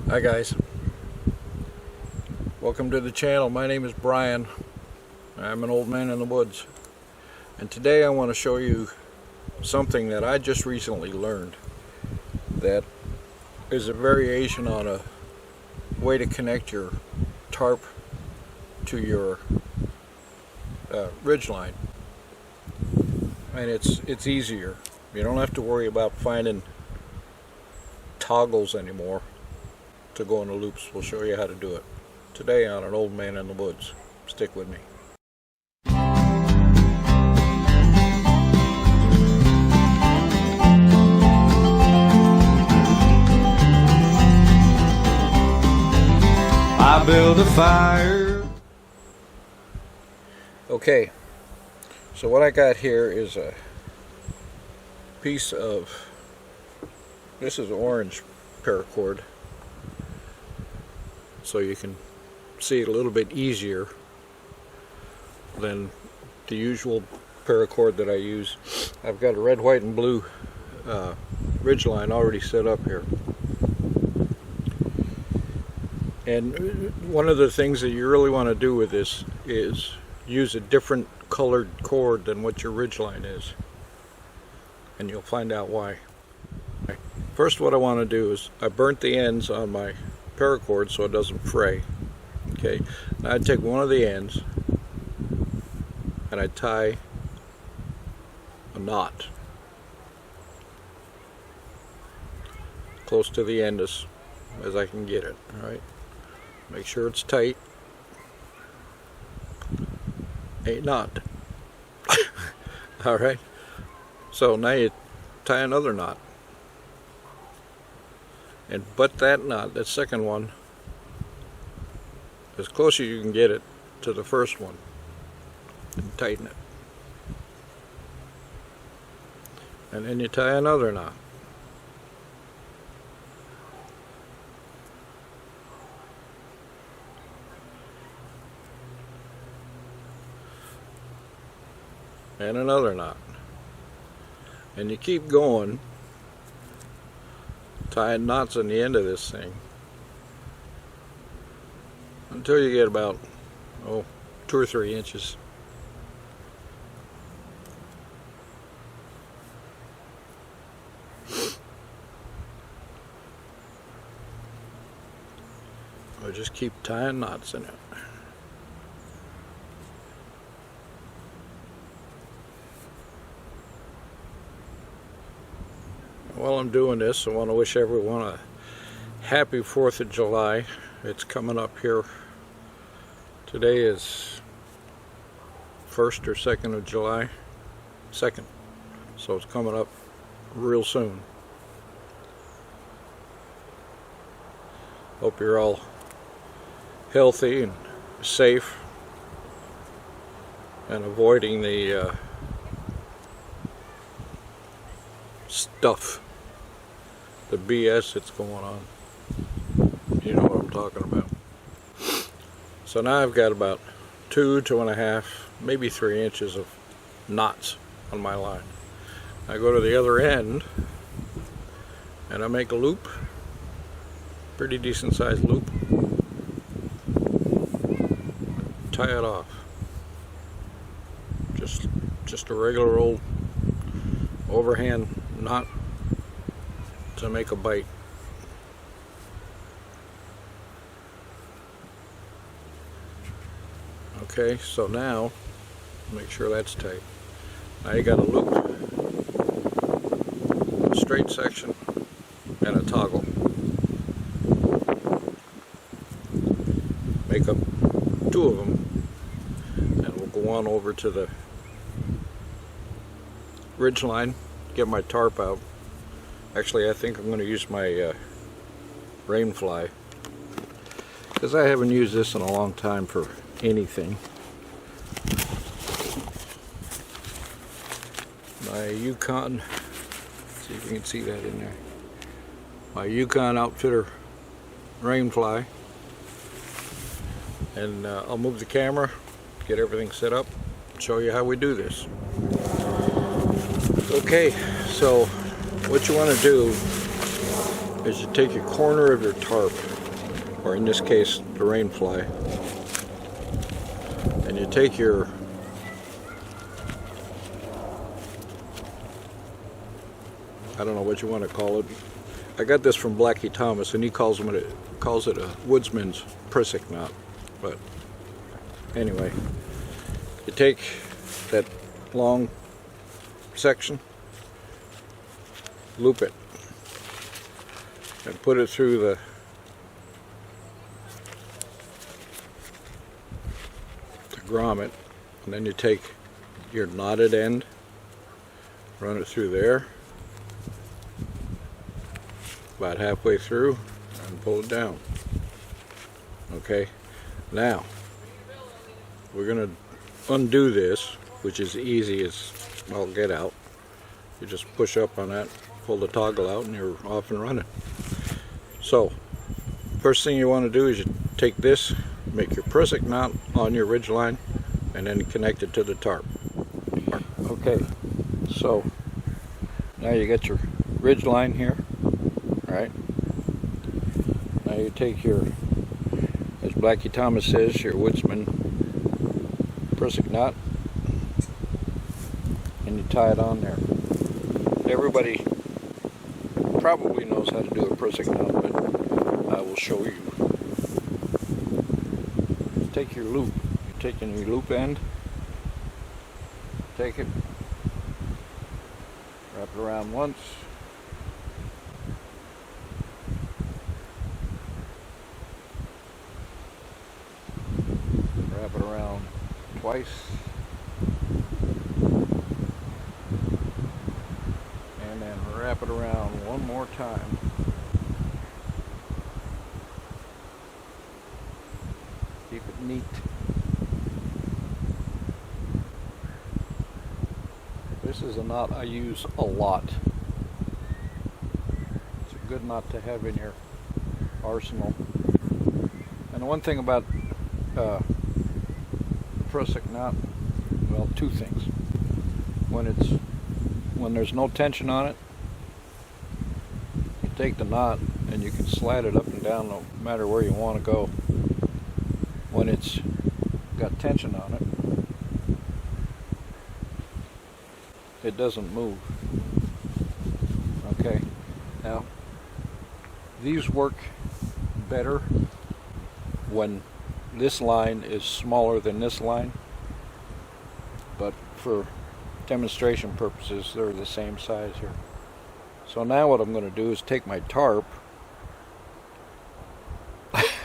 Hi guys, welcome to the channel. My name is Brian. I'm an old man in the woods, and today I want to show you something that I just recently learned that is a variation on a way to connect your tarp to your ridgeline, and it's easier. You don't have to worry about finding toggles anymore to go into loops. We'll show you how to do it today on an old man in the woods. Stick with me. I build a fire. Okay, so what I got here is a piece of, this is orange paracord, so you can see it a little bit easier than the usual paracord that I use. I've got a red, white, and blue ridgeline already set up here. And one of the things that you really want to do with this is use a different colored cord than what your ridgeline is, and you'll find out why. First, what I want to do is I burnt the ends on my paracord so it doesn't fray. Okay, now I take one of the ends and I tie a knot close to the end as I can get it. All right, make sure it's tight. A knot. All right, so now you tie another knot and butt that knot, that second one, as close as you can get it to the first one, and tighten it. And then you tie another knot. And another knot. And you keep going, tying knots on the end of this thing until you get about 2 or 3 inches. Or just keep tying knots in it. While I'm doing this, I want to wish everyone a happy 4th of July. It's coming up here. Today is 1st or 2nd of July. 2nd. So it's coming up real soon. Hope you're all healthy and safe and avoiding the stuff, the BS that's going on. You know what I'm talking about. So now I've got about 2.5, maybe 3 inches of knots on my line. I go to the other end and I make a loop, pretty decent sized loop, tie it off. Just a regular old overhand knot to make a bite. Okay, so now make sure that's tight. Now you got a loop, a straight section, and a toggle. Make up 2 of them, and we'll go on over to the ridge line, get my tarp out. Actually, I think I'm going to use my rain fly, because I haven't used this in a long time for anything. My Yukon, see if you can see that in there. My Yukon Outfitter rain fly, and I'll move the camera, get everything set up, show you how we do this. Okay, so what you want to do is you take your corner of your tarp, or in this case the rainfly, and you take your I don't know what you want to call it. I got this from Blackie Thomas, and he calls it a woodsman's prusik knot. But anyway, you take that long section, loop it, and put it through the grommet, and then you take your knotted end, run it through there, about halfway through, and pull it down. Okay, now we're going to undo this, which is easy as all get out. You just push up on that, pull the toggle out, and you're off and running. So first thing you want to do is you take this, make your prusik knot on your ridgeline, and then connect it to the tarp. Okay, so now you got your ridgeline here, right? Now you take your, as Blackie Thomas says, your woodsman prusik knot, and you tie it on there. Everybody probably knows how to do a prusik knot, but I will show you. Take your loop. You're taking your loop end, take it, wrap it around once, wrap it around twice, and then wrap it around one more time. Keep it neat. This is a knot I use a lot. It's a good knot to have in your arsenal. And the one thing about the prusik knot, well, two things. When there's no tension on it, you take the knot and you can slide it up and down no matter where you want to go. When it's got tension on it, it doesn't move. Okay, now these work better when this line is smaller than this line, but for demonstration purposes they're the same size here. So now what I'm going to do is take my tarp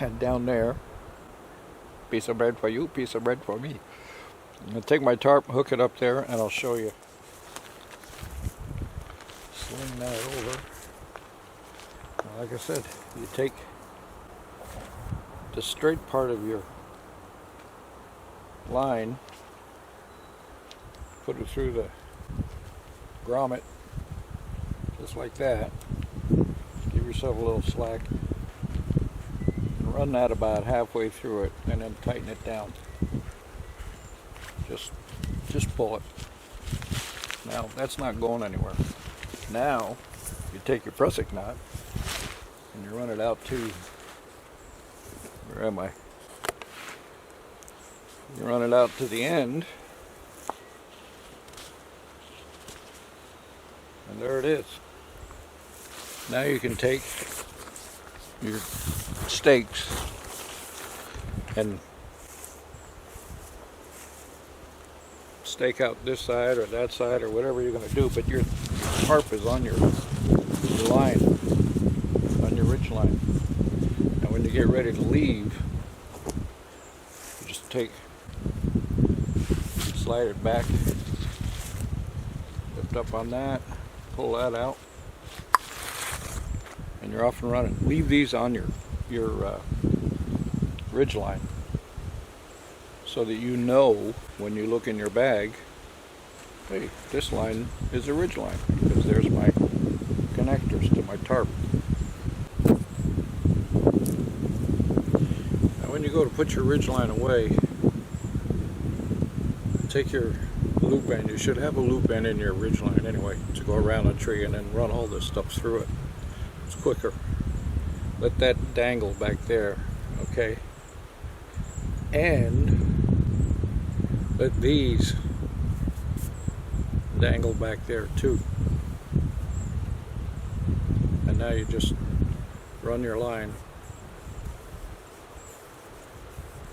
and down there, piece of bread for you, piece of bread for me. I'm going to take my tarp, hook it up there, and I'll show you. Sling that over. Now, like I said, you take the straight part of your line, put it through the grommet, just like that. Give yourself a little slack. Run that about halfway through it, and then tighten it down. Just pull it. Now that's not going anywhere. Now you take your prusik knot and you run it out to, where am I? You run it out to the end, and there it is. Now you can take your stakes and stake out this side or that side or whatever you're going to do, but your tarp is on your line, on your ridge line. And when you get ready to leave, you just slide it back, lift up on that, pull that out, and you're off and running. Leave these on your ridge line so that you know when you look in your bag, hey, this line is a ridge line because there's my connectors to my tarp. Now when you go to put your ridge line away, take your loop end. You should have a loop end in your ridge line anyway to go around a tree and then run all this stuff through it. It's quicker. Let that dangle back there, okay? And let these dangle back there too. And now you just run your line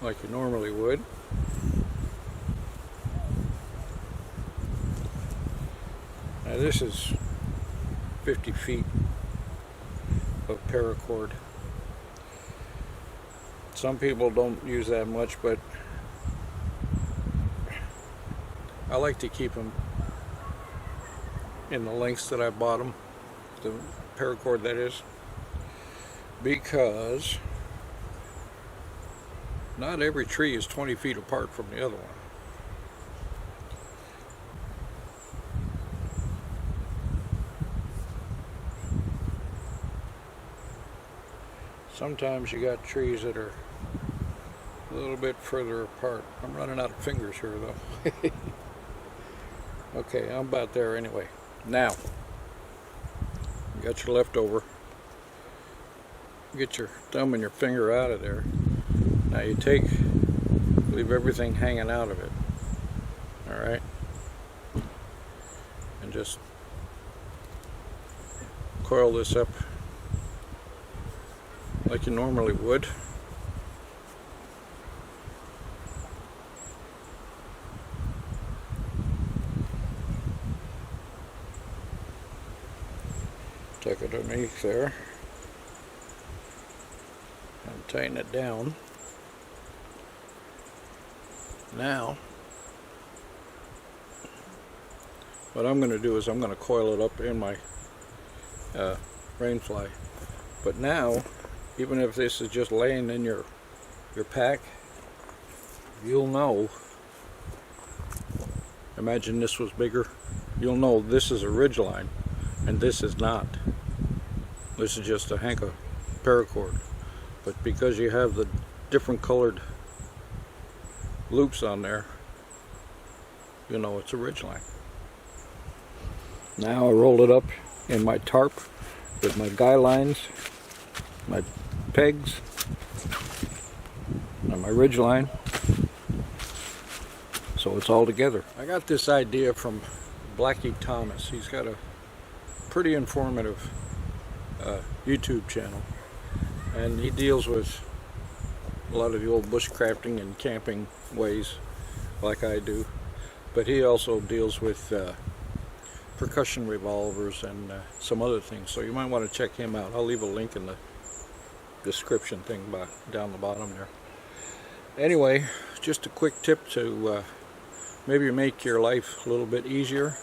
like you normally would. Now this is 50 feet of paracord. Some people don't use that much, but I like to keep them in the lengths that I bought them, the paracord that is, because not every tree is 20 feet apart from the other one. Sometimes you got trees that are a little bit further apart. I'm running out of fingers here though. Okay, I'm about there anyway. Now, you got your leftover. Get your thumb and your finger out of there. Now you leave everything hanging out of it. Alright? And just coil this up like you normally would. Tuck it underneath there and tighten it down. Now, what I'm going to do is I'm going to coil it up in my rainfly. But now, even if this is just laying in your pack, you'll know. Imagine this was bigger. You'll know this is a ridgeline and this is not. This is just a hank of paracord. But because you have the different colored loops on there, you know it's a ridgeline. Now I roll it up in my tarp with my guy lines, my pegs, and my ridgeline, so it's all together. I got this idea from Blackie Thomas. He's got a pretty informative YouTube channel, and he deals with a lot of the old bushcrafting and camping ways like I do, but he also deals with percussion revolvers and some other things, so you might want to check him out. I'll leave a link in the description thing down the bottom there. Anyway, just a quick tip to maybe make your life a little bit easier.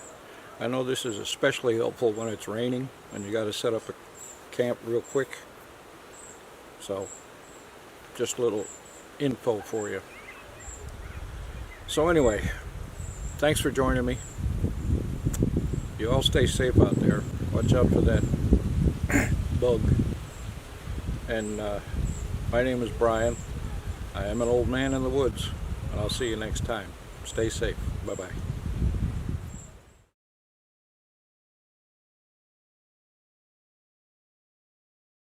I know this is especially helpful when it's raining and you got to set up a camp real quick. So just a little info for you. So anyway, thanks for joining me. You all stay safe out there. Watch out for that bug. And my name is Brian. I am an old man in the woods, and I'll see you next time. Stay safe. Bye-bye.